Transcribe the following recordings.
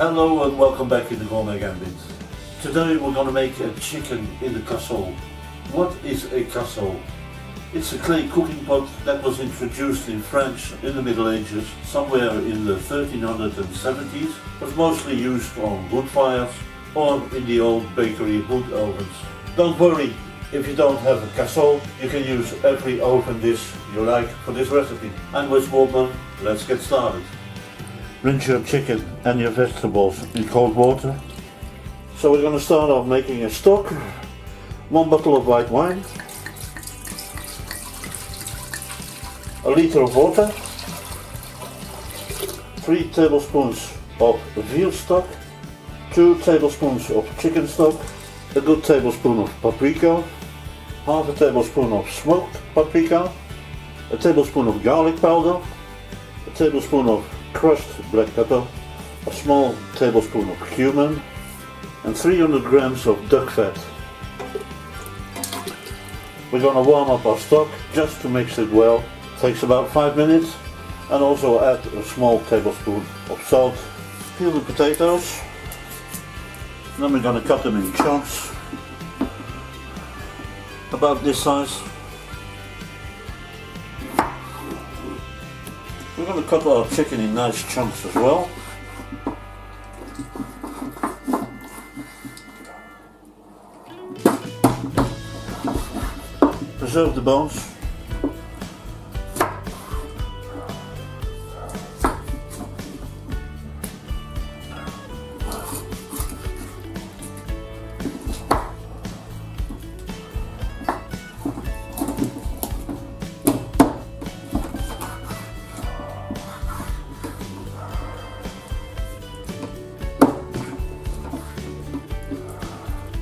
Hello and welcome back in the Gourmet Gambit. Today we're going to make a chicken in the cassole. What is a cassole? It's a clay cooking pot that was introduced in France in the Middle Ages, somewhere in the 1370s. It was mostly used on wood fires or in the old bakery wood ovens. Don't worry, if you don't have a cassole, you can use every oven dish you like for this recipe. And with more, let's get started. Rinse your chicken and your vegetables in cold water. So we're going to start off making a stock. 1 bottle of white wine, a liter of water, 3 tablespoons of veal stock, 2 tablespoons of chicken stock, a good tablespoon of paprika, half a tablespoon of smoked paprika, a tablespoon of garlic powder, a tablespoon of crushed black pepper, a small tablespoon of cumin, and 300 grams of duck fat. We're going to warm up our stock just to mix it well. Takes about 5 minutes, and also add a small tablespoon of salt. Peel the potatoes, then we're going to cut them in chunks about this size. We're going to cut our chicken in nice chunks as well. Preserve the bones.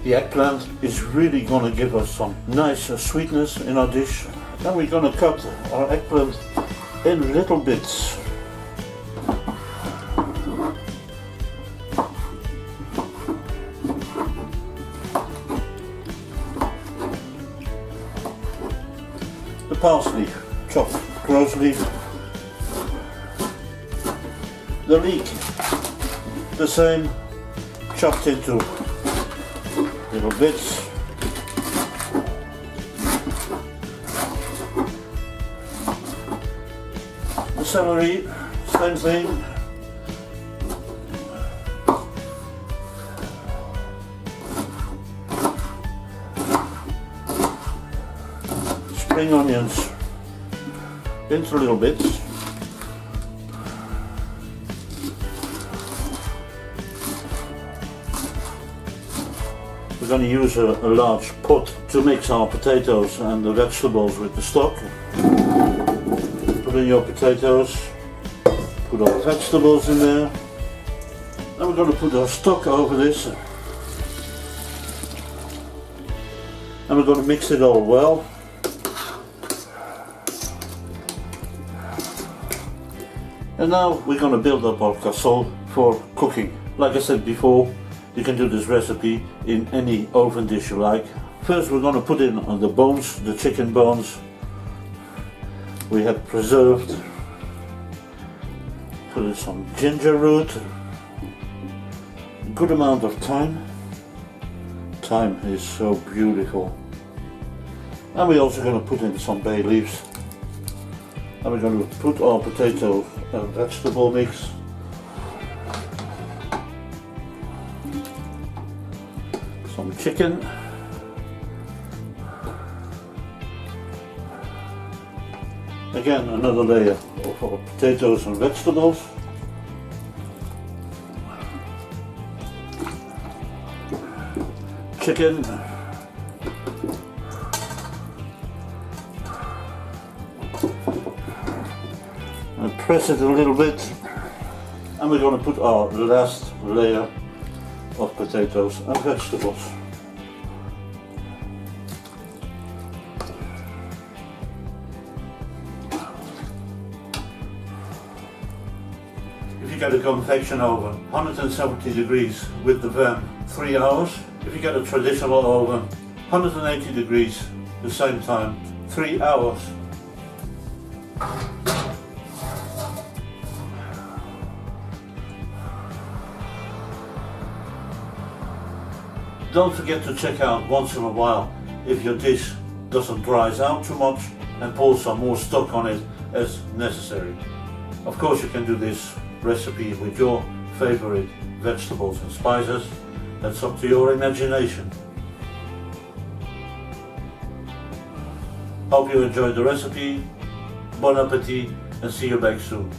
The eggplant is really going to give us some nice sweetness in our dish. Then we're going to cut our eggplant in little bits. The parsley, chopped closely. The leek, the same, chopped into little bits. The celery, same thing. Spring onions into little bits. We're going to use a large pot to mix our potatoes and the vegetables with the stock. Put in your potatoes, put our vegetables in there, and we're going to put our stock over this. And we're going to mix it all well. And now we're going to build up our cassole for cooking. Like I said before, you can do this recipe in any oven dish you like. First we're going to put in the bones, the chicken bones we have preserved. Put in some ginger root, a good amount of thyme. Thyme is so beautiful. And we're also going to put in some bay leaves. And we're going to put our potato and vegetable mix. Some chicken, again another layer of our potatoes and vegetables, chicken, and press it a little bit, and we're going to put our last layer of potatoes and vegetables. If you get a convection oven, 170 degrees with the vent, 3 hours. If you get a traditional oven, 180 degrees, the same time, 3 hours. Don't forget to check out once in a while if your dish doesn't dry out too much and pour some more stock on it as necessary. Of course you can do this recipe with your favorite vegetables and spices. That's up to your imagination. Hope you enjoyed the recipe. Bon appetit and see you back soon.